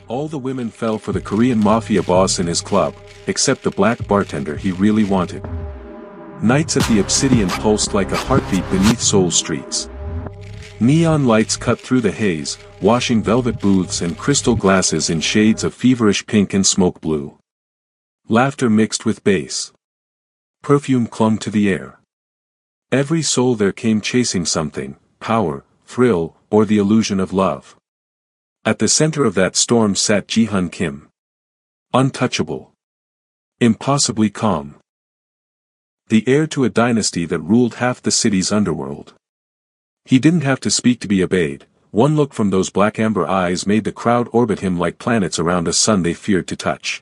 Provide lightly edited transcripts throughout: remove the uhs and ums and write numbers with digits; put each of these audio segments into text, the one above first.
All the women fell for the Korean Mafia boss in his club, except the black bartender he really wanted. Nights at the Obsidian pulsed like a heartbeat beneath Seoul streets. Neon lights cut through the haze, washing velvet booths and crystal glasses in shades of feverish pink and smoke blue. Laughter mixed with bass. Perfume clung to the air. Every soul there came chasing something, power, thrill, or the illusion of love. At the center of that storm sat Ji-hun Kim. Untouchable. Impossibly calm. The heir to a dynasty that ruled half the city's underworld. He didn't have to speak to be obeyed. One look from those black amber eyes made the crowd orbit him like planets around a sun they feared to touch.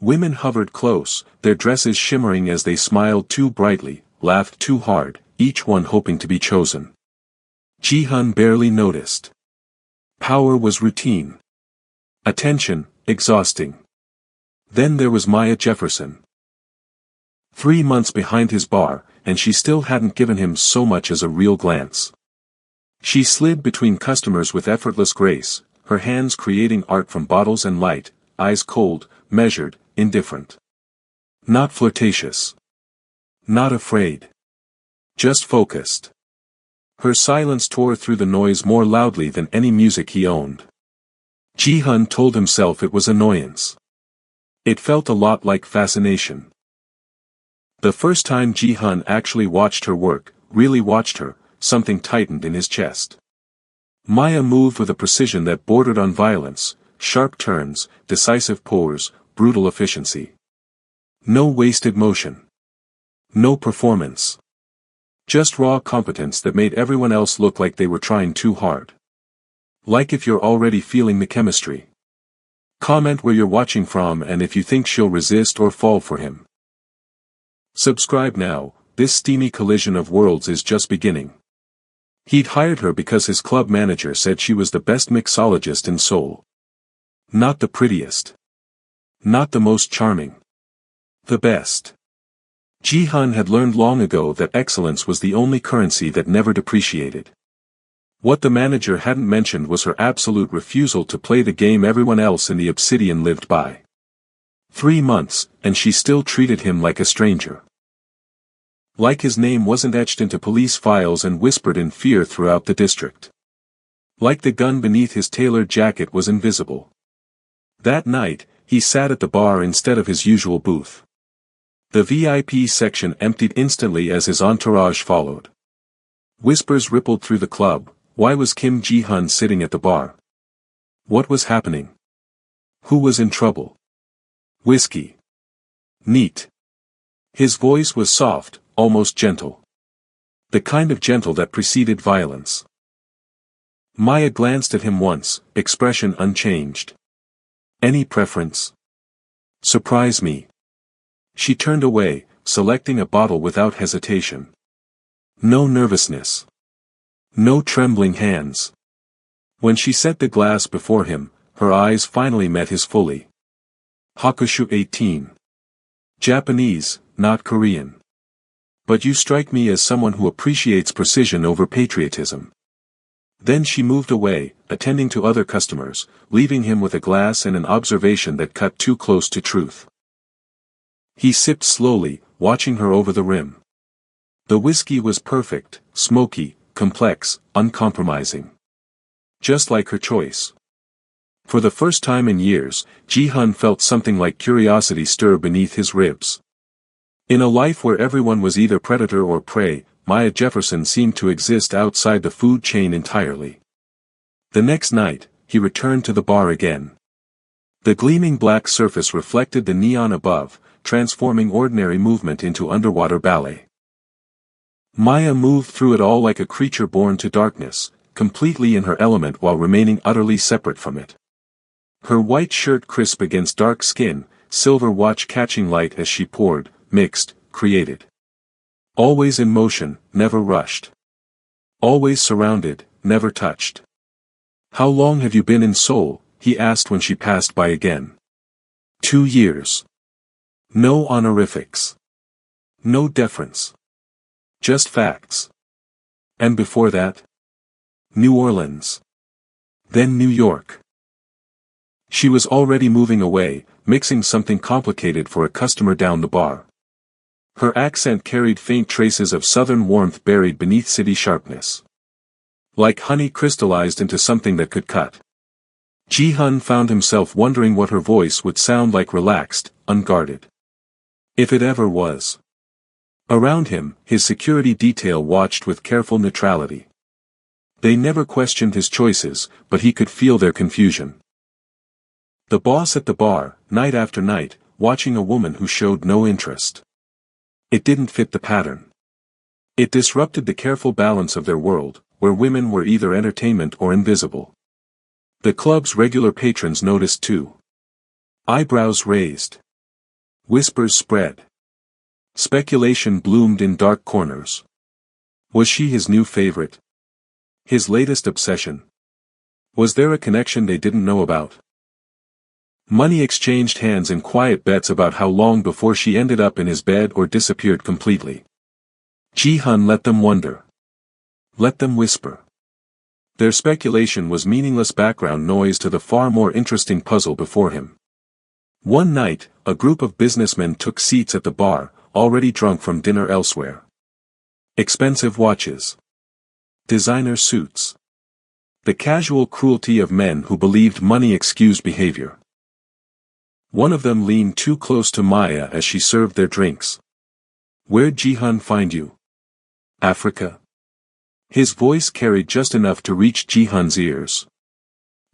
Women hovered close, their dresses shimmering as they smiled too brightly, laughed too hard, each one hoping to be chosen. Ji-hun barely noticed. Power was routine. Attention, exhausting. Then there was Maya Jefferson. 3 months behind his bar, and she still hadn't given him so much as a real glance. She slid between customers with effortless grace, her hands creating art from bottles and light, eyes cold, measured, indifferent. Not flirtatious. Not afraid. Just focused. Her silence tore through the noise more loudly than any music he owned. Ji-hun told himself it was annoyance. It felt a lot like fascination. The first time Ji-hun actually watched her work, really watched her, something tightened in his chest. Maya moved with a precision that bordered on violence, sharp turns, decisive pose, brutal efficiency. No wasted motion. No performance. Just raw competence that made everyone else look like they were trying too hard. Like if you're already feeling the chemistry. Comment where you're watching from and if you think she'll resist or fall for him. Subscribe now, this steamy collision of worlds is just beginning. He'd hired her because his club manager said she was the best mixologist in Seoul. Not the prettiest. Not the most charming. The best. Ji-hun had learned long ago that excellence was the only currency that never depreciated. What the manager hadn't mentioned was her absolute refusal to play the game everyone else in the Obsidian lived by. 3 months, and she still treated him like a stranger. Like his name wasn't etched into police files and whispered in fear throughout the district. Like the gun beneath his tailored jacket was invisible. That night, he sat at the bar instead of his usual booth. The VIP section emptied instantly as his entourage followed. Whispers rippled through the club. Why was Kim Ji-hun sitting at the bar? What was happening? Who was in trouble? Whiskey. Neat. His voice was soft, almost gentle. The kind of gentle that preceded violence. Maya glanced at him once, expression unchanged. Any preference? Surprise me. She turned away, selecting a bottle without hesitation. No nervousness. No trembling hands. When she set the glass before him, her eyes finally met his fully. Hakushu 18. Japanese, not Korean. But you strike me as someone who appreciates precision over patriotism. Then she moved away, attending to other customers, leaving him with a glass and an observation that cut too close to truth. He sipped slowly, watching her over the rim. The whiskey was perfect, smoky, complex, uncompromising. Just like her choice. For the first time in years, Ji-hun felt something like curiosity stir beneath his ribs. In a life where everyone was either predator or prey, Maya Jefferson seemed to exist outside the food chain entirely. The next night, he returned to the bar again. The gleaming black surface reflected the neon above, transforming ordinary movement into underwater ballet. Maya moved through it all like a creature born to darkness, completely in her element while remaining utterly separate from it. Her white shirt crisp against dark skin, silver watch catching light as she poured, mixed, created. Always in motion, never rushed. Always surrounded, never touched. How long have you been in Seoul? He asked when she passed by again. 2 years. No honorifics. No deference. Just facts. And before that? New Orleans. Then New York. She was already moving away, mixing something complicated for a customer down the bar. Her accent carried faint traces of southern warmth buried beneath city sharpness. Like honey crystallized into something that could cut. Ji-hun found himself wondering what her voice would sound like, relaxed, unguarded. If it ever was. Around him, his security detail watched with careful neutrality. They never questioned his choices, but he could feel their confusion. The boss at the bar, night after night, watching a woman who showed no interest. It didn't fit the pattern. It disrupted the careful balance of their world, where women were either entertainment or invisible. The club's regular patrons noticed too. Eyebrows raised. Whispers spread. Speculation bloomed in dark corners. Was she his new favorite? His latest obsession? Was there a connection they didn't know about? Money exchanged hands in quiet bets about how long before she ended up in his bed or disappeared completely. Ji-hun let them wonder. Let them whisper. Their speculation was meaningless background noise to the far more interesting puzzle before him. One night, a group of businessmen took seats at the bar, already drunk from dinner elsewhere. Expensive watches. Designer suits. The casual cruelty of men who believed money excused behavior. One of them leaned too close to Maya as she served their drinks. "Where'd Ji-hun find you?" "Africa." His voice carried just enough to reach Ji-hun's ears.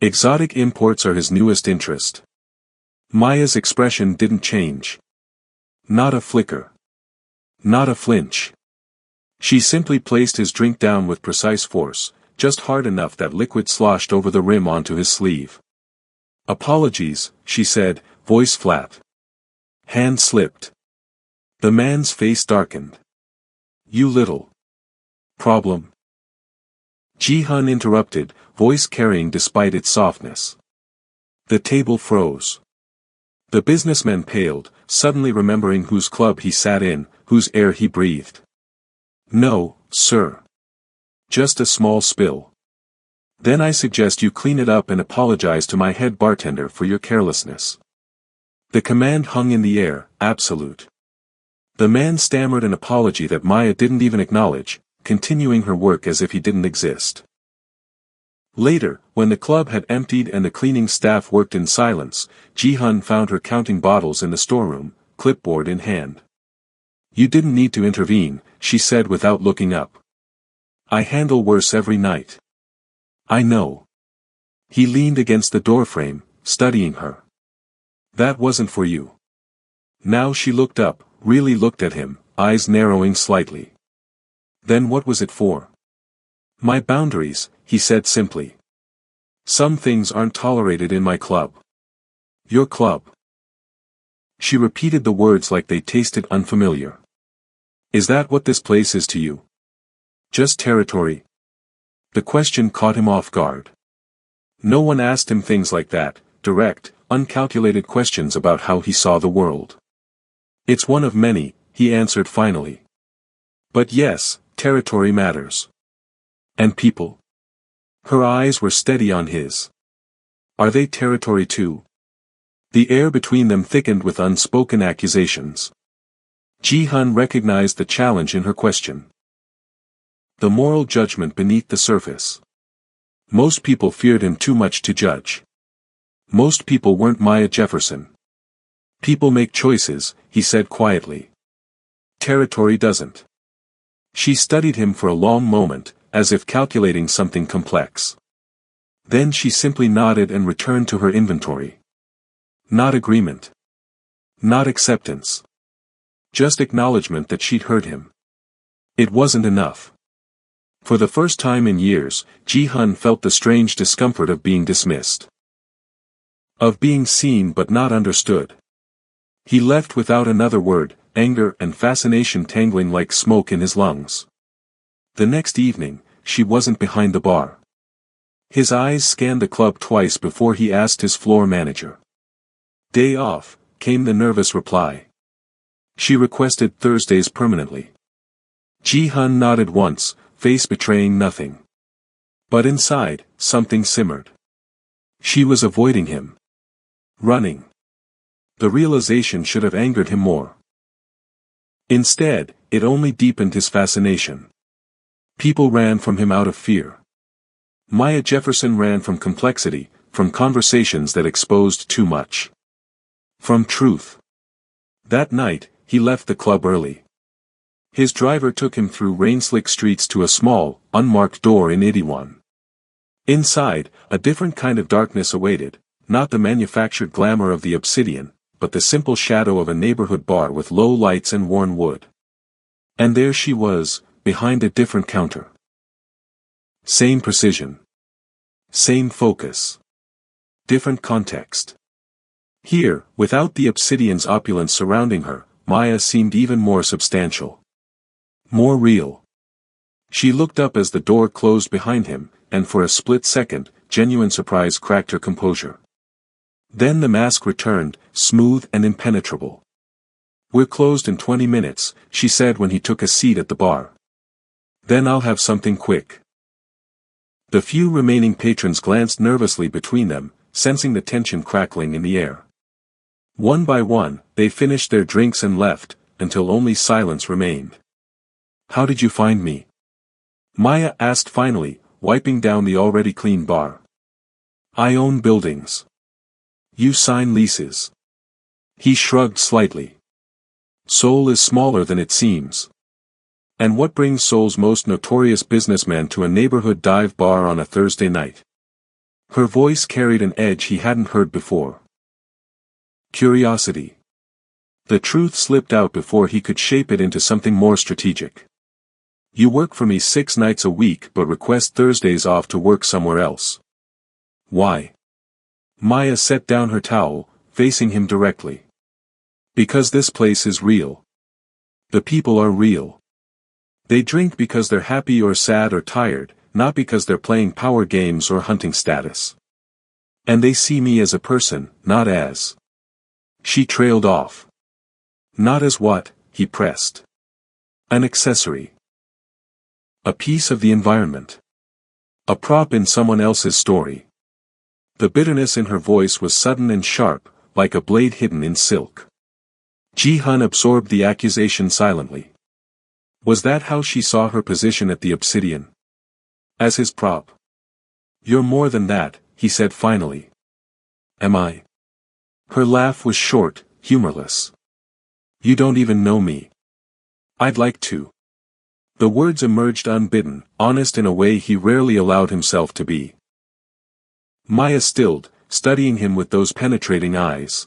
Exotic imports are his newest interest. Maya's expression didn't change. Not a flicker. Not a flinch. She simply placed his drink down with precise force, just hard enough that liquid sloshed over the rim onto his sleeve. "Apologies," she said, voice flat. Hand slipped. The man's face darkened. "You little problem." Ji-hun interrupted, voice carrying despite its softness. The table froze. The businessman paled, suddenly remembering whose club he sat in, whose air he breathed. "No, sir. Just a small spill. Then I suggest you clean it up and apologize to my head bartender for your carelessness." The command hung in the air, absolute. The man stammered an apology that Maya didn't even acknowledge, continuing her work as if he didn't exist. Later, when the club had emptied and the cleaning staff worked in silence, Ji-hun found her counting bottles in the storeroom, clipboard in hand. "You didn't need to intervene," she said without looking up. "I handle worse every night." "I know." He leaned against the doorframe, studying her. "That wasn't for you." Now she looked up, really looked at him, eyes narrowing slightly. "Then what was it for?" "My boundaries," he said simply. "Some things aren't tolerated in my club." "Your club?" She repeated the words like they tasted unfamiliar. "Is that what this place is to you? Just territory?" The question caught him off guard. No one asked him things like that, direct, uncalculated questions about how he saw the world. "It's one of many," he answered finally. "But yes, territory matters." "And people?" Her eyes were steady on his. "Are they territory too?" The air between them thickened with unspoken accusations. Ji-hun recognized the challenge in her question. The moral judgment beneath the surface. Most people feared him too much to judge. Most people weren't Maya Jefferson. "People make choices," he said quietly. "Territory doesn't." She studied him for a long moment, as if calculating something complex. Then she simply nodded and returned to her inventory. Not agreement. Not acceptance. Just acknowledgement that she'd heard him. It wasn't enough. For the first time in years, Ji-hun felt the strange discomfort of being dismissed. Of being seen but not understood. He left without another word, anger and fascination tangling like smoke in his lungs. The next evening, she wasn't behind the bar. His eyes scanned the club twice before he asked his floor manager. "Day off," came the nervous reply. She requested Thursdays permanently. Ji-hun nodded once, face betraying nothing. But inside, something simmered. She was avoiding him. running. The realization should have angered him more. Instead, it only deepened his fascination. People ran from him out of fear. Maya Jefferson ran from complexity, from conversations that exposed too much. From truth. That night, he left the club early. His driver took him through rain-slick streets to a small, unmarked door in 81. Inside, a different kind of darkness awaited, not the manufactured glamour of the Obsidian, but the simple shadow of a neighborhood bar with low lights and worn wood. And there she was, behind a different counter. Same precision. Same focus. Different context. Here, without the Obsidian's opulence surrounding her, Maya seemed even more substantial. More real. She looked up as the door closed behind him, and for a split second, genuine surprise cracked her composure. Then the mask returned, smooth and impenetrable. "We're closed in 20 minutes, she said when he took a seat at the bar. "Then I'll have something quick." The few remaining patrons glanced nervously between them, sensing the tension crackling in the air. One by one, they finished their drinks and left, until only silence remained. "How did you find me?" Maya asked finally, wiping down the already clean bar. "I own buildings. You sign leases." He shrugged slightly. "Seoul is smaller than it seems. And what brings Seoul's most notorious businessman to a neighborhood dive bar on a Thursday night?" Her voice carried an edge he hadn't heard before. Curiosity. The truth slipped out before he could shape it into something more strategic. "You work for me 6 nights a week but request Thursdays off to work somewhere else. Why?" Maya set down her towel, facing him directly. "Because this place is real. The people are real. They drink because they're happy or sad or tired, not because they're playing power games or hunting status. And they see me as a person, not as..." She trailed off. "Not as what?" he pressed. "An accessory. A piece of the environment. A prop in someone else's story." The bitterness in her voice was sudden and sharp, like a blade hidden in silk. Ji-hun absorbed the accusation silently. Was that how she saw her position at the Obsidian? As his prop? "You're more than that," he said finally. "Am I?" Her laugh was short, humorless. "You don't even know me." "I'd like to." The words emerged unbidden, honest in a way he rarely allowed himself to be. Maya stilled, studying him with those penetrating eyes.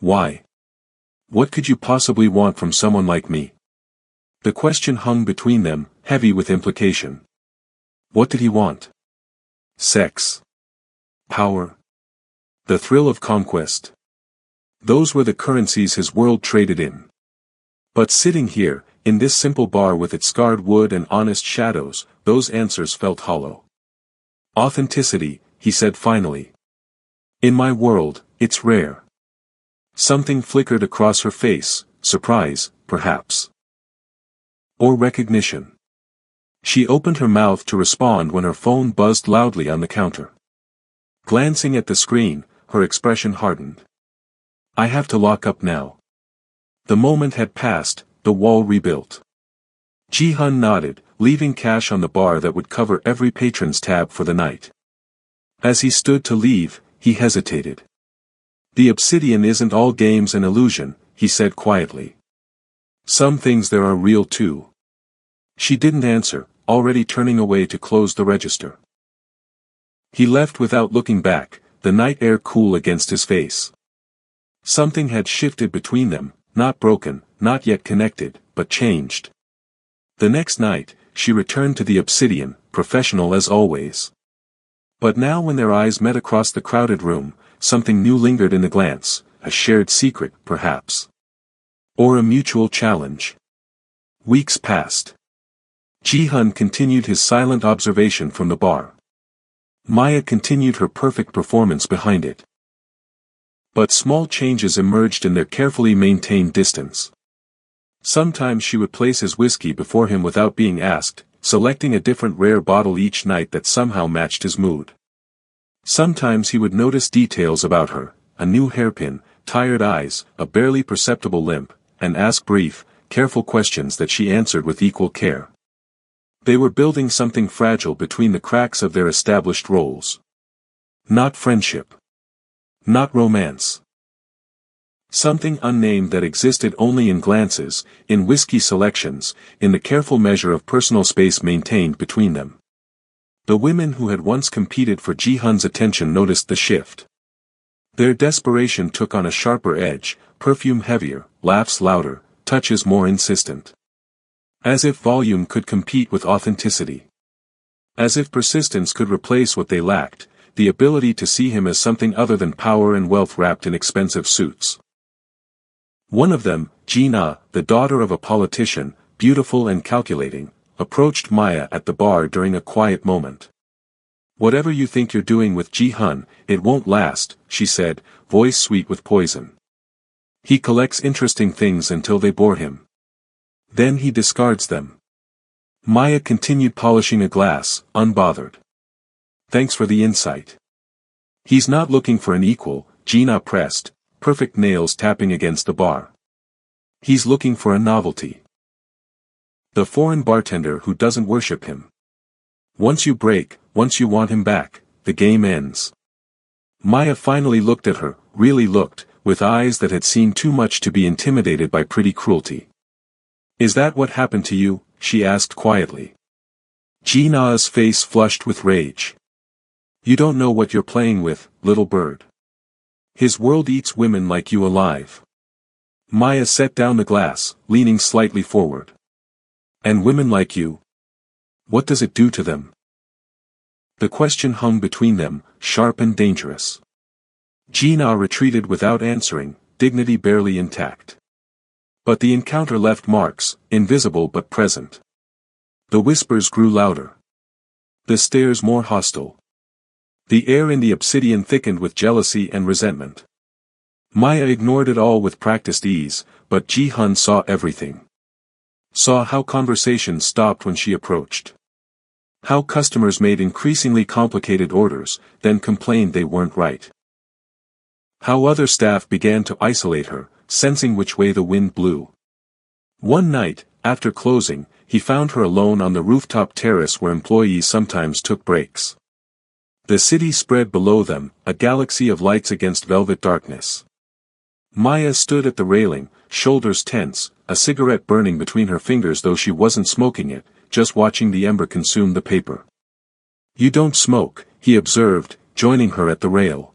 "Why? What could you possibly want from someone like me?" The question hung between them, heavy with implication. What did he want? Sex. Power. The thrill of conquest. Those were the currencies his world traded in. But sitting here, in this simple bar with its scarred wood and honest shadows, those answers felt hollow. "Authenticity," he said finally. "In my world, it's rare." Something flickered across her face, surprise, perhaps. Or recognition. She opened her mouth to respond when her phone buzzed loudly on the counter. Glancing at the screen, her expression hardened. "I have to lock up now." The moment had passed, the wall rebuilt. Ji-hun nodded, leaving cash on the bar that would cover every patron's tab for the night. As he stood to leave, he hesitated. "The Obsidian isn't all games and illusion," he said quietly. "Some things there are real too." She didn't answer, already turning away to close the register. He left without looking back, the night air cool against his face. Something had shifted between them, not broken, not yet connected, but changed. The next night, she returned to the Obsidian, professional as always. But now when their eyes met across the crowded room, something new lingered in the glance, a shared secret, perhaps. Or a mutual challenge. Weeks passed. Ji-hun continued his silent observation from the bar. Maya continued her perfect performance behind it. But small changes emerged in their carefully maintained distance. Sometimes she would place his whiskey before him without being asked, selecting a different rare bottle each night that somehow matched his mood. Sometimes he would notice details about her, a new hairpin, tired eyes, a barely perceptible limp, and ask brief, careful questions that she answered with equal care. They were building something fragile between the cracks of their established roles. Not friendship. Not romance. Something unnamed that existed only in glances, in whiskey selections, in the careful measure of personal space maintained between them. The women who had once competed for Ji-hun's attention noticed the shift. Their desperation took on a sharper edge, perfume heavier, laughs louder, touches more insistent. As if volume could compete with authenticity. As if persistence could replace what they lacked, the ability to see him as something other than power and wealth wrapped in expensive suits. One of them, Ji-na, the daughter of a politician, beautiful and calculating, approached Maya at the bar during a quiet moment. "Whatever you think you're doing with Ji-hun, it won't last," she said, voice sweet with poison. "He collects interesting things until they bore him. Then he discards them." Maya continued polishing a glass, unbothered. "Thanks for the insight. He's not looking for an equal," Ji-na pressed, perfect nails tapping against the bar. "He's looking for a novelty. The foreign bartender who doesn't worship him. Once you break, once you want him back, the game ends." Maya finally looked at her, really looked, with eyes that had seen too much to be intimidated by pretty cruelty. "Is that what happened to you?" she asked quietly. Ji-na's face flushed with rage. "You don't know what you're playing with, little bird. His world eats women like you alive." Maya set down the glass, leaning slightly forward. "And women like you? What does it do to them?" The question hung between them, sharp and dangerous. Ji-na retreated without answering, dignity barely intact. But the encounter left marks, invisible but present. The whispers grew louder. The stares more hostile. The air in the obsidian thickened with jealousy and resentment. Maya ignored it all with practiced ease, but Ji-hun saw everything. Saw how conversations stopped when she approached. How customers made increasingly complicated orders, then complained they weren't right. How other staff began to isolate her, sensing which way the wind blew. One night, after closing, he found her alone on the rooftop terrace where employees sometimes took breaks. The city spread below them, a galaxy of lights against velvet darkness. Maya stood at the railing, shoulders tense, a cigarette burning between her fingers though she wasn't smoking it, just watching the ember consume the paper. "You don't smoke," he observed, joining her at the rail.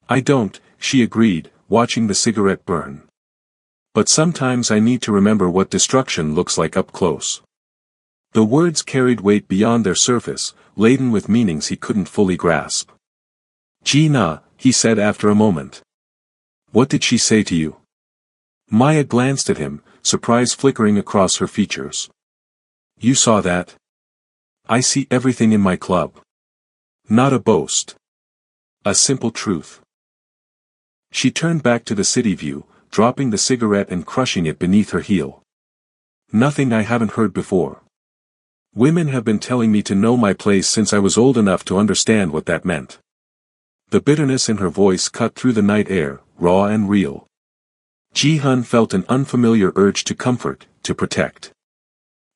"I don't," she agreed, watching the cigarette burn. "But sometimes I need to remember what destruction looks like up close." The words carried weight beyond their surface, laden with meanings he couldn't fully grasp. "Ji-na," he said after a moment. "What did she say to you?" Maya glanced at him, surprise flickering across her features. "You saw that?" "I see everything in my club. Not a boast. A simple truth." She turned back to the city view, dropping the cigarette and crushing it beneath her heel. "Nothing I haven't heard before. Women have been telling me to know my place since I was old enough to understand what that meant." The bitterness in her voice cut through the night air, raw and real. Ji-hun felt an unfamiliar urge to comfort, to protect.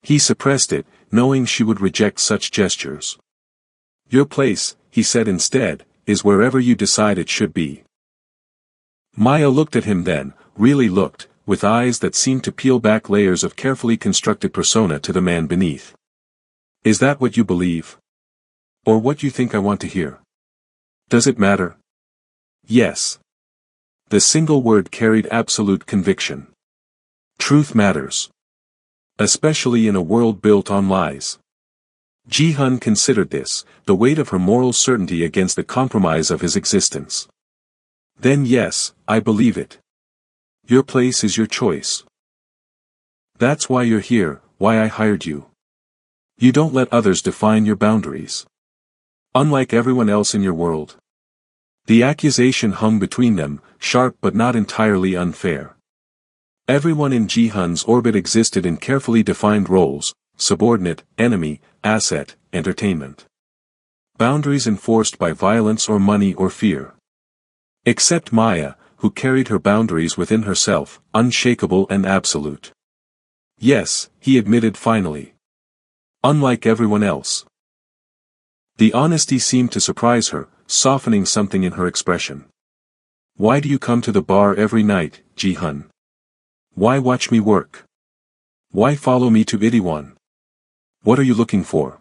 He suppressed it, knowing she would reject such gestures. "Your place," he said instead, "is wherever you decide it should be." Maya looked at him then, really looked, with eyes that seemed to peel back layers of carefully constructed persona to the man beneath. "Is that what you believe? Or what you think I want to hear? Does it matter?" "Yes." The single word carried absolute conviction. Truth matters. Especially in a world built on lies. Ji-hun considered this, the weight of her moral certainty against the compromise of his existence. "Then yes, I believe it. Your place is your choice. That's why you're here, why I hired you. You don't let others define your boundaries. Unlike everyone else in your world." The accusation hung between them, sharp but not entirely unfair. Everyone in Ji-hun's orbit existed in carefully defined roles: subordinate, enemy, asset, entertainment. Boundaries enforced by violence or money or fear. Except Maya, who carried her boundaries within herself, unshakable and absolute. Yes, he admitted finally. Unlike everyone else. The honesty seemed to surprise her, softening something in her expression. Why do you come to the bar every night, Ji-hun? Why watch me work? Why follow me to Itaewon? What are you looking for?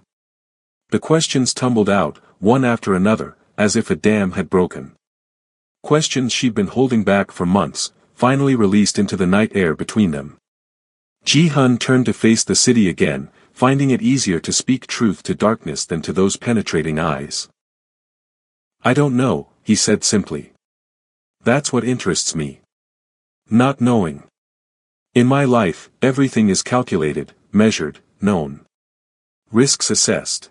The questions tumbled out, one after another, as if a dam had broken. Questions she'd been holding back for months, finally released into the night air between them. Ji-hun turned to face the city again, finding it easier to speak truth to darkness than to those penetrating eyes. I don't know, he said simply. That's what interests me. Not knowing. In my life, everything is calculated, measured, known. Risks assessed.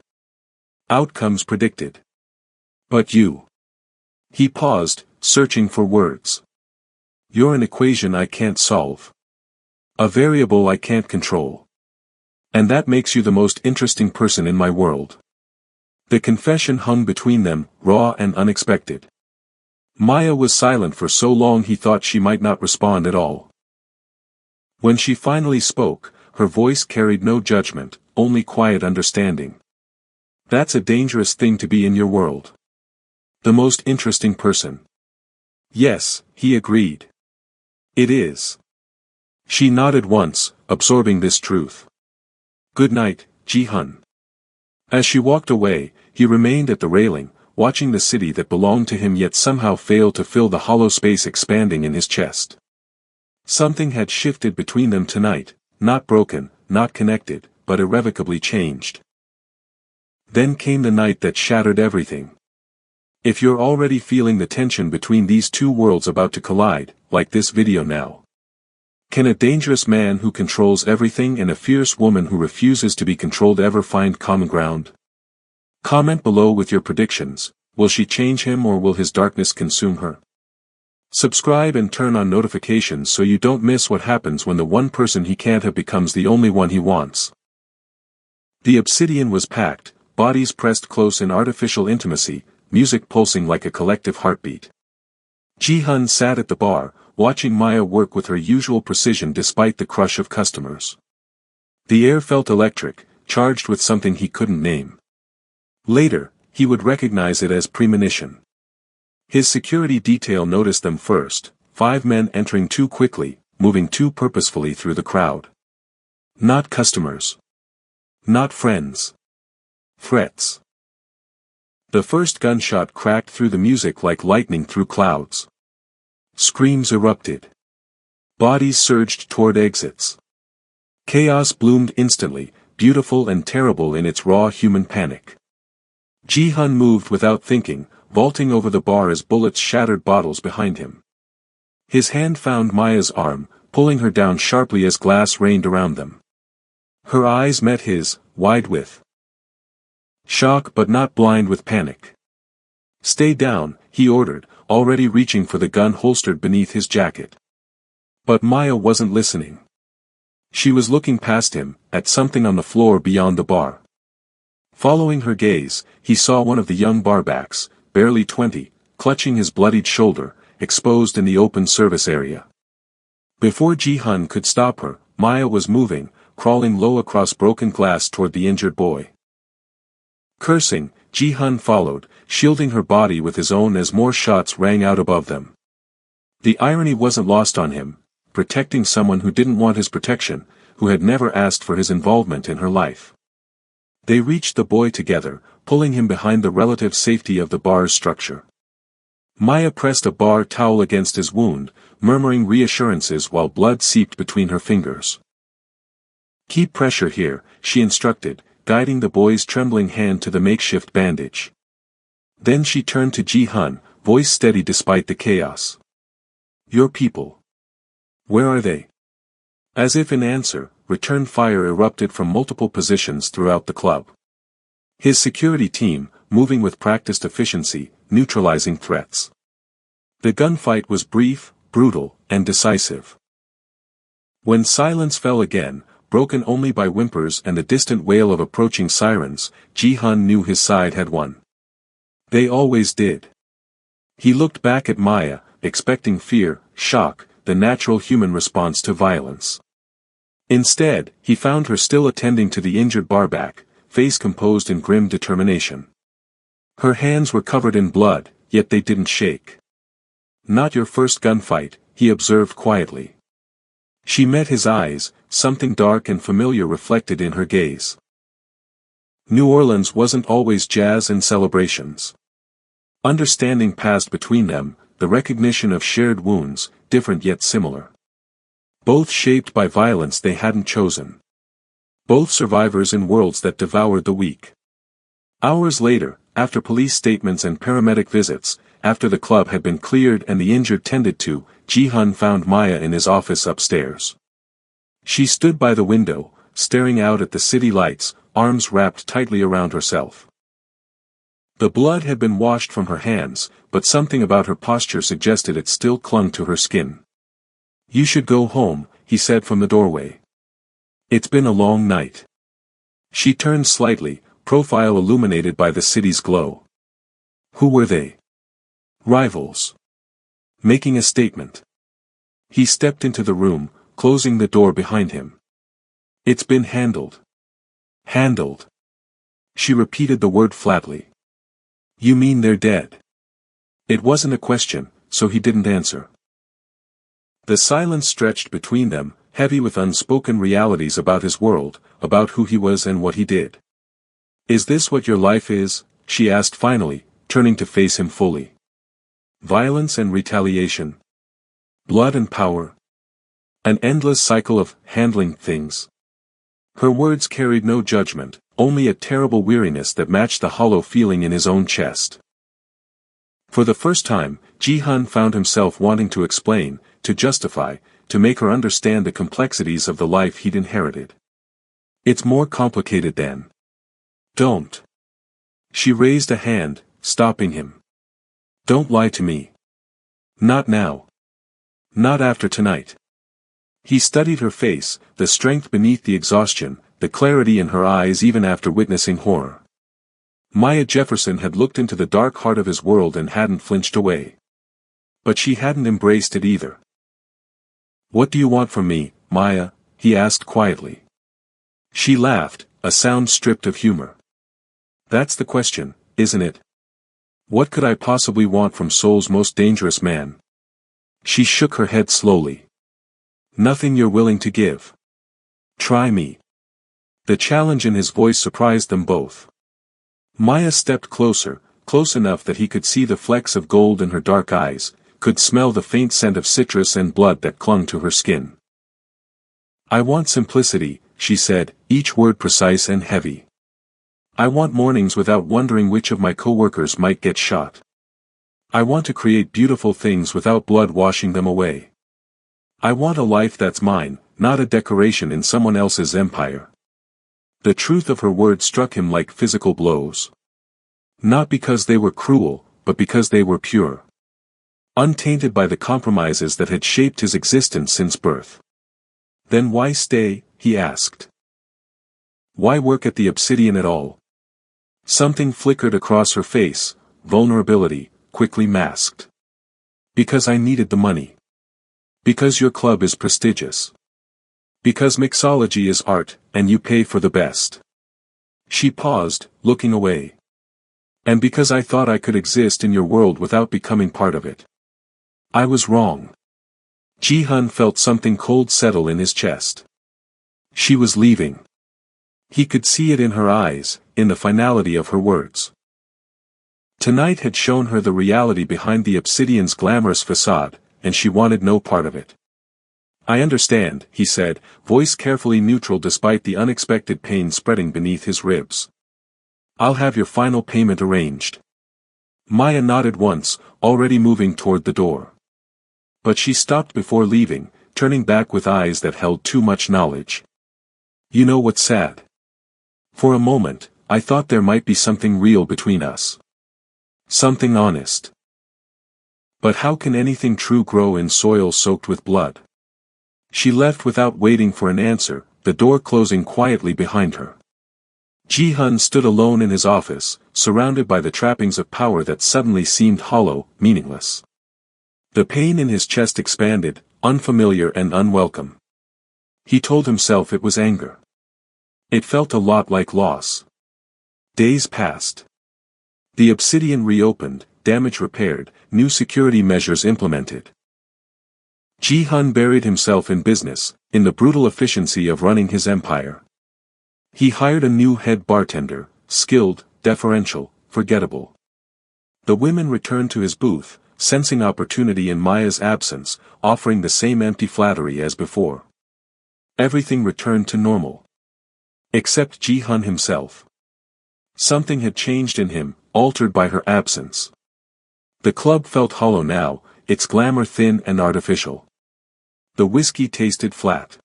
Outcomes predicted. But you. He paused, searching for words. You're an equation I can't solve. A variable I can't control. And that makes you the most interesting person in my world. The confession hung between them, raw and unexpected. Maya was silent for so long he thought she might not respond at all. When she finally spoke, her voice carried no judgment, only quiet understanding. That's a dangerous thing to be in your world. The most interesting person. Yes, he agreed. It is. She nodded once, absorbing this truth. Good night, Ji-hun. As she walked away, he remained at the railing, watching the city that belonged to him yet somehow failed to fill the hollow space expanding in his chest. Something had shifted between them tonight, not broken, not connected, but irrevocably changed. Then came the night that shattered everything. If you're already feeling the tension between these two worlds about to collide, like this video now. Can a dangerous man who controls everything and a fierce woman who refuses to be controlled ever find common ground? Comment below with your predictions. Will she change him or will his darkness consume her? Subscribe and turn on notifications so you don't miss what happens when the one person he can't have becomes the only one he wants. The obsidian was packed, bodies pressed close in artificial intimacy, music pulsing like a collective heartbeat. Ji-hun sat at the bar, watching Maya work with her usual precision despite the crush of customers. The air felt electric, charged with something he couldn't name. Later, he would recognize it as premonition. His security detail noticed them first, 5 men entering too quickly, moving too purposefully through the crowd. Not customers. Not friends. Threats. The first gunshot cracked through the music like lightning through clouds. Screams erupted. Bodies surged toward exits. Chaos bloomed instantly, beautiful and terrible in its raw human panic. Ji-hun moved without thinking, vaulting over the bar as bullets shattered bottles behind him. His hand found Maya's arm, pulling her down sharply as glass rained around them. Her eyes met his, wide with shock but not blind with panic. Stay down, he ordered, already reaching for the gun holstered beneath his jacket. But Maya wasn't listening. She was looking past him, at something on the floor beyond the bar. Following her gaze, he saw one of the young barbacks, barely 20, clutching his bloodied shoulder, exposed in the open service area. Before Ji-hun could stop her, Maya was moving, crawling low across broken glass toward the injured boy. Cursing, Ji-hun followed, shielding her body with his own as more shots rang out above them. The irony wasn't lost on him, protecting someone who didn't want his protection, who had never asked for his involvement in her life. They reached the boy together, pulling him behind the relative safety of the bar's structure. Maya pressed a bar towel against his wound, murmuring reassurances while blood seeped between her fingers. Keep pressure here, she instructed, guiding the boy's trembling hand to the makeshift bandage. Then she turned to Ji-hun, voice steady despite the chaos. Your people. Where are they? As if in answer, return fire erupted from multiple positions throughout the club. His security team, moving with practiced efficiency, neutralizing threats. The gunfight was brief, brutal, and decisive. When silence fell again, broken only by whimpers and the distant wail of approaching sirens, Ji-hun knew his side had won. They always did. He looked back at Maya, expecting fear, shock, the natural human response to violence. Instead, he found her still attending to the injured barback, face composed in grim determination. Her hands were covered in blood, yet they didn't shake. "Not your first gunfight," he observed quietly. She met his eyes, something dark and familiar reflected in her gaze. New Orleans wasn't always jazz and celebrations. Understanding passed between them, the recognition of shared wounds, different yet similar. Both shaped by violence they hadn't chosen. Both survivors in worlds that devoured the weak. Hours later, after police statements and paramedic visits, after the club had been cleared and the injured tended to, Ji-hun found Maya in his office upstairs. She stood by the window, staring out at the city lights, arms wrapped tightly around herself. The blood had been washed from her hands, but something about her posture suggested it still clung to her skin. "You should go home," he said from the doorway. "It's been a long night." She turned slightly, profile illuminated by the city's glow. Who were they? Rivals. Making a statement. He stepped into the room, closing the door behind him. "It's been handled." "Handled." She repeated the word flatly. "You mean they're dead?" It wasn't a question, so he didn't answer. The silence stretched between them, heavy with unspoken realities about his world, about who he was and what he did. "Is this what your life is?" she asked finally, turning to face him fully. "Violence and retaliation? Blood and power? An endless cycle of handling things?" Her words carried no judgment, only a terrible weariness that matched the hollow feeling in his own chest. For the first time, Ji-hun found himself wanting to explain, to justify, to make her understand the complexities of the life he'd inherited. "It's more complicated than." "Don't." She raised a hand, stopping him. "Don't lie to me. Not now. Not after tonight." He studied her face, the strength beneath the exhaustion, the clarity in her eyes even after witnessing horror. Maya Jefferson had looked into the dark heart of his world and hadn't flinched away. But she hadn't embraced it either. "What do you want from me, Maya?" he asked quietly. She laughed, a sound stripped of humor. "That's the question, isn't it? What could I possibly want from Seoul's most dangerous man?" She shook her head slowly. "Nothing you're willing to give. Try me." The challenge in his voice surprised them both. Maya stepped closer, close enough that he could see the flecks of gold in her dark eyes, could smell the faint scent of citrus and blood that clung to her skin. "I want simplicity," she said, each word precise and heavy. "I want mornings without wondering which of my co-workers might get shot. I want to create beautiful things without blood washing them away. I want a life that's mine, not a decoration in someone else's empire." The truth of her words struck him like physical blows. Not because they were cruel, but because they were pure. Untainted by the compromises that had shaped his existence since birth. "Then why stay?" he asked. "Why work at the Obsidian at all?" Something flickered across her face, vulnerability, quickly masked. "Because I needed the money. Because your club is prestigious. Because mixology is art, and you pay for the best." She paused, looking away. "And because I thought I could exist in your world without becoming part of it. I was wrong." Ji-hun felt something cold settle in his chest. She was leaving. He could see it in her eyes, in the finality of her words. Tonight had shown her the reality behind the Obsidian's glamorous facade, and she wanted no part of it. "I understand," he said, voice carefully neutral despite the unexpected pain spreading beneath his ribs. "I'll have your final payment arranged." Maya nodded once, already moving toward the door. But she stopped before leaving, turning back with eyes that held too much knowledge. "You know what's sad? For a moment, I thought there might be something real between us. Something honest. But how can anything true grow in soil soaked with blood?" She left without waiting for an answer, the door closing quietly behind her. Ji-hun stood alone in his office, surrounded by the trappings of power that suddenly seemed hollow, meaningless. The pain in his chest expanded, unfamiliar and unwelcome. He told himself it was anger. It felt a lot like loss. Days passed. The obsidian reopened, damage repaired, new security measures implemented. Ji-hun buried himself in business, in the brutal efficiency of running his empire. He hired a new head bartender, skilled, deferential, forgettable. The women returned to his booth, sensing opportunity in Maya's absence, offering the same empty flattery as before. Everything returned to normal. Except Ji-hun himself. Something had changed in him, altered by her absence. The club felt hollow now, its glamour thin and artificial. The whiskey tasted flat.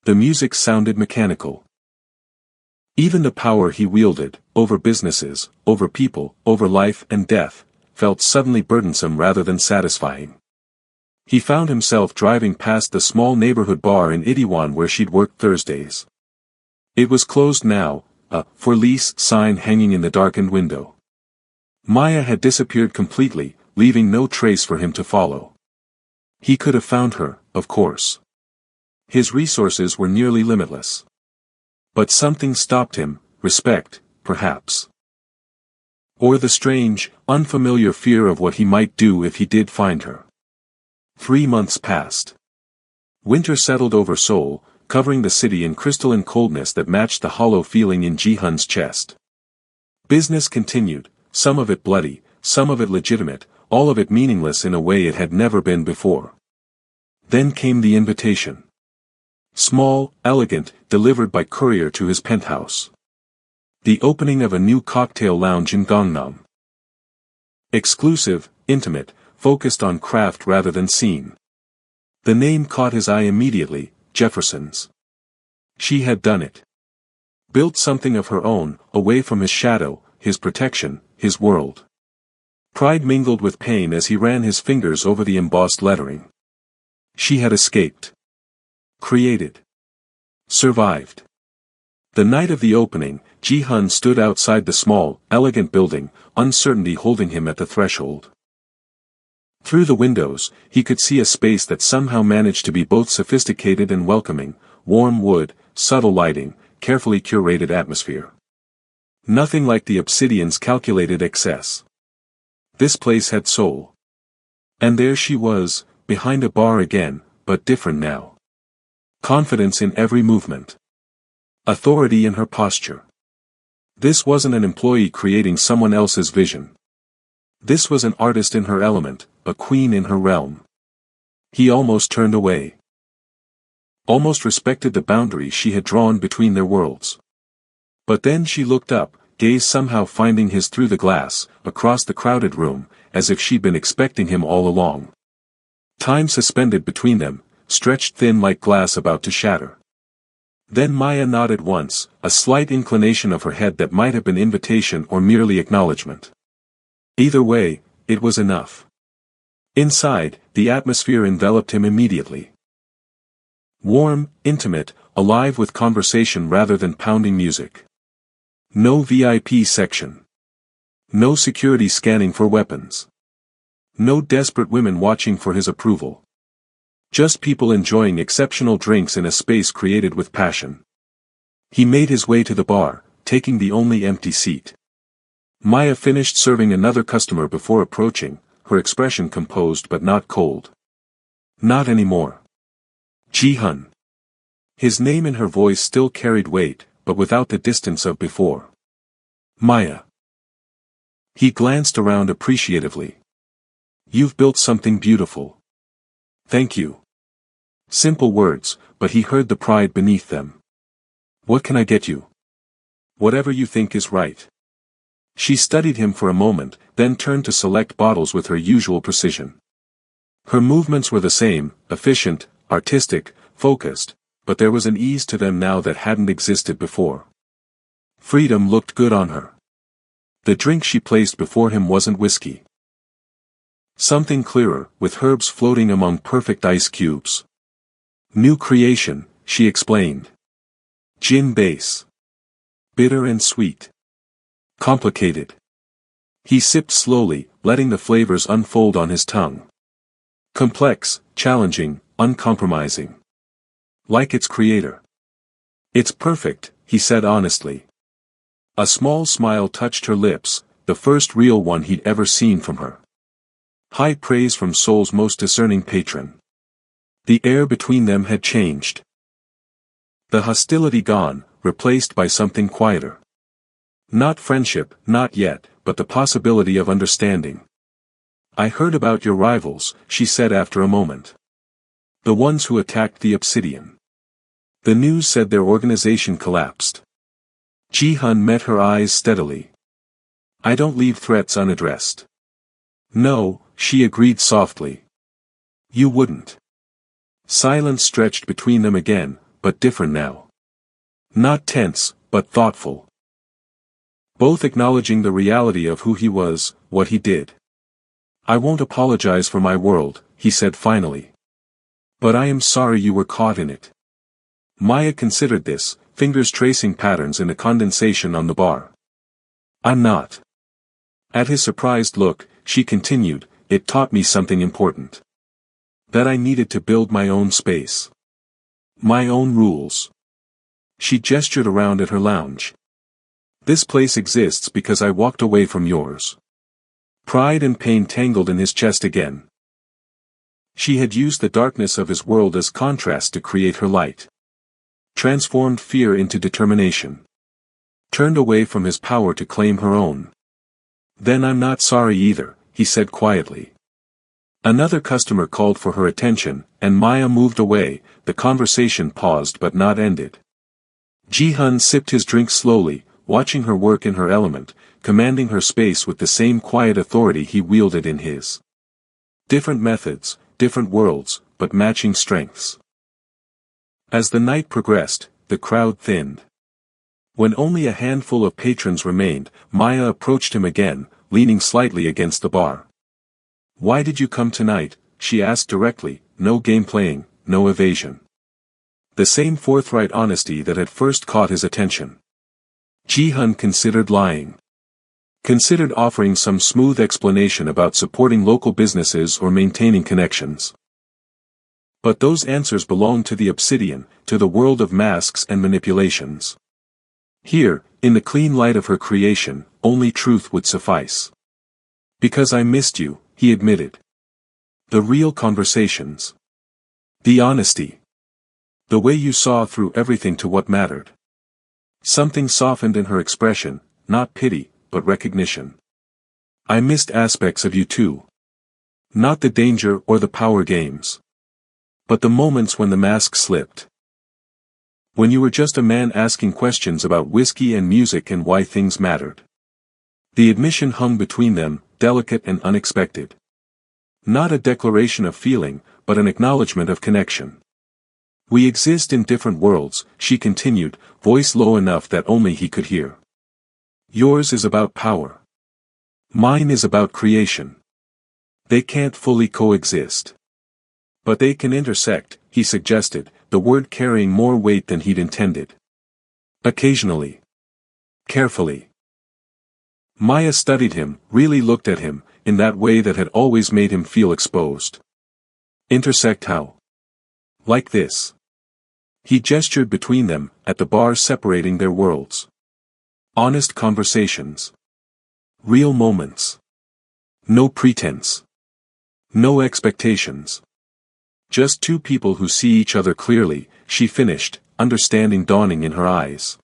The music sounded mechanical. Even the power he wielded, over businesses, over people, over life and death, felt suddenly burdensome rather than satisfying. He found himself driving past the small neighborhood bar in Itaewon where she'd worked Thursdays. It was closed now, a "for lease" sign hanging in the darkened window. Maya had disappeared completely, leaving no trace for him to follow. He could have found her, of course. His resources were nearly limitless. But something stopped him, respect, perhaps. Or the strange, unfamiliar fear of what he might do if he did find her. 3 months passed. Winter settled over Seoul, covering the city in crystalline coldness that matched the hollow feeling in Ji-hun's chest. Business continued, some of it bloody, some of it legitimate, all of it meaningless in a way it had never been before. Then came the invitation. Small, elegant, delivered by courier to his penthouse. The opening of a new cocktail lounge in Gangnam. Exclusive, intimate, focused on craft rather than scene. The name caught his eye immediately, Jefferson's. She had done it. Built something of her own, away from his shadow, his protection, his world. Pride mingled with pain as he ran his fingers over the embossed lettering. She had escaped. Created. Survived. The night of the opening, Ji-hun stood outside the small, elegant building, uncertainty holding him at the threshold. Through the windows, he could see a space that somehow managed to be both sophisticated and welcoming, warm wood, subtle lighting, carefully curated atmosphere. Nothing like the obsidian's calculated excess. This place had soul. And there she was, behind a bar again, but different now. Confidence in every movement. Authority in her posture. This wasn't an employee creating someone else's vision. This was an artist in her element, a queen in her realm. He almost turned away. Almost respected the boundary she had drawn between their worlds. But then she looked up, gaze somehow finding his through the glass, across the crowded room, as if she'd been expecting him all along. Time suspended between them, stretched thin like glass about to shatter. Then Maya nodded once, a slight inclination of her head that might have been invitation or merely acknowledgement. Either way, it was enough. Inside, the atmosphere enveloped him immediately. Warm, intimate, alive with conversation rather than pounding music. No VIP section. No security scanning for weapons. No desperate women watching for his approval. Just people enjoying exceptional drinks in a space created with passion. He made his way to the bar, taking the only empty seat. Maya finished serving another customer before approaching, her expression composed but not cold. Not anymore. Ji-hun. His name in her voice still carried weight, but without the distance of before. Maya. He glanced around appreciatively. You've built something beautiful. Thank you. Simple words, but he heard the pride beneath them. What can I get you? Whatever you think is right. She studied him for a moment, then turned to select bottles with her usual precision. Her movements were the same, efficient, artistic, focused, but there was an ease to them now that hadn't existed before. Freedom looked good on her. The drink she placed before him wasn't whiskey. Something clearer, with herbs floating among perfect ice cubes. New creation, she explained. Gin base. Bitter and sweet. Complicated. He sipped slowly, letting the flavors unfold on his tongue. Complex, challenging, uncompromising. Like its creator. It's perfect, he said honestly. A small smile touched her lips, the first real one he'd ever seen from her. High praise from Seoul's most discerning patron. The air between them had changed. The hostility gone, replaced by something quieter. Not friendship, not yet, but the possibility of understanding. I heard about your rivals, she said after a moment. The ones who attacked the Obsidian. The news said their organization collapsed. Ji-hun met her eyes steadily. I don't leave threats unaddressed. No, she agreed softly. You wouldn't. Silence stretched between them again, but different now. Not tense, but thoughtful. Both acknowledging the reality of who he was, what he did. I won't apologize for my world, he said finally. But I am sorry you were caught in it. Maya considered this, fingers tracing patterns in the condensation on the bar. I'm not. At his surprised look, she continued, it taught me something important. That I needed to build my own space. My own rules. She gestured around at her lounge. This place exists because I walked away from yours. Pride and pain tangled in his chest again. She had used the darkness of his world as contrast to create her light. Transformed fear into determination. Turned away from his power to claim her own. Then I'm not sorry either, he said quietly. Another customer called for her attention, and Maya moved away, the conversation paused but not ended. Ji-hun sipped his drink slowly, watching her work in her element, commanding her space with the same quiet authority he wielded in his. Different methods, different worlds, but matching strengths. As the night progressed, the crowd thinned. When only a handful of patrons remained, Maya approached him again, leaning slightly against the bar. Why did you come tonight? She asked directly, no game playing, no evasion. The same forthright honesty that had first caught his attention. Ji-hun considered lying. Considered offering some smooth explanation about supporting local businesses or maintaining connections. But those answers belonged to the Obsidian, to the world of masks and manipulations. Here, in the clean light of her creation, only truth would suffice. Because I missed you, he admitted. The real conversations. The honesty. The way you saw through everything to what mattered. Something softened in her expression, not pity, but recognition. I missed aspects of you too. Not the danger or the power games. But the moments when the mask slipped. When you were just a man asking questions about whiskey and music and why things mattered. The admission hung between them, delicate and unexpected. Not a declaration of feeling, but an acknowledgement of connection. We exist in different worlds, she continued, voice low enough that only he could hear. Yours is about power. Mine is about creation. They can't fully coexist. But they can intersect, he suggested, the word carrying more weight than he'd intended. Occasionally. Carefully. Maya studied him, really looked at him, in that way that had always made him feel exposed. Intersect how? Like this. He gestured between them, at the bar separating their worlds. Honest conversations. Real moments. No pretense. No expectations. Just two people who see each other clearly, she finished, understanding dawning in her eyes.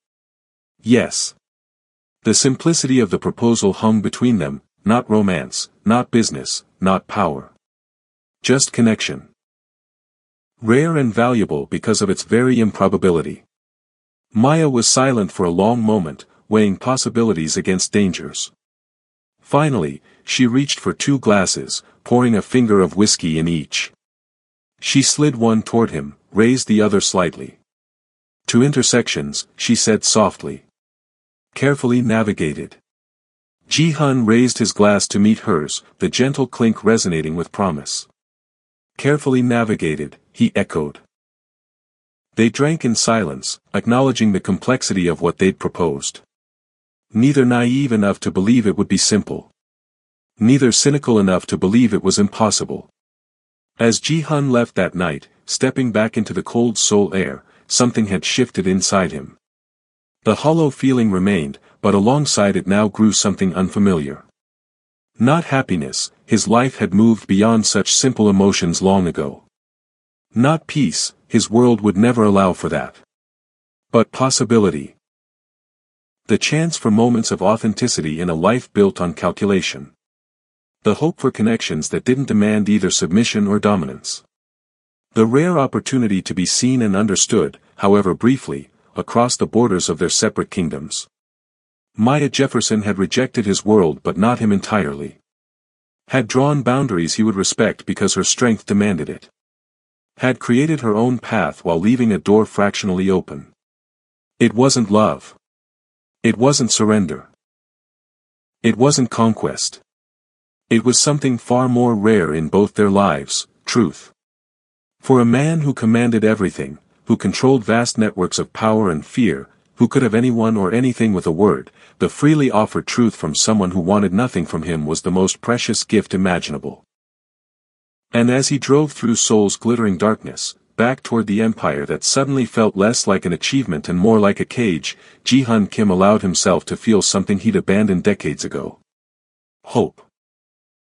Yes. The simplicity of the proposal hung between them, not romance, not business, not power. Just connection. Rare and valuable because of its very improbability. Maya was silent for a long moment, weighing possibilities against dangers. Finally, she reached for 2 glasses, pouring a finger of whiskey in each. She slid one toward him, raised the other slightly. To intersections, she said softly. Carefully navigated. Ji-hun raised his glass to meet hers, the gentle clink resonating with promise. Carefully navigated, he echoed. They drank in silence, acknowledging the complexity of what they'd proposed. Neither naive enough to believe it would be simple. Neither cynical enough to believe it was impossible. As Ji-hun left that night, stepping back into the cold Seoul air, something had shifted inside him. The hollow feeling remained, but alongside it now grew something unfamiliar. Not happiness, his life had moved beyond such simple emotions long ago. Not peace, his world would never allow for that. But possibility. The chance for moments of authenticity in a life built on calculation. The hope for connections that didn't demand either submission or dominance. The rare opportunity to be seen and understood, however briefly, across the borders of their separate kingdoms. Maya Jefferson had rejected his world but not him entirely. Had drawn boundaries he would respect because her strength demanded it. Had created her own path while leaving a door fractionally open. It wasn't love. It wasn't surrender. It wasn't conquest. It was something far more rare in both their lives, truth. For a man who commanded everything, who controlled vast networks of power and fear, who could have anyone or anything with a word, the freely offered truth from someone who wanted nothing from him was the most precious gift imaginable. And as he drove through Seoul's glittering darkness, back toward the empire that suddenly felt less like an achievement and more like a cage, Ji-hun Kim allowed himself to feel something he'd abandoned decades ago. Hope.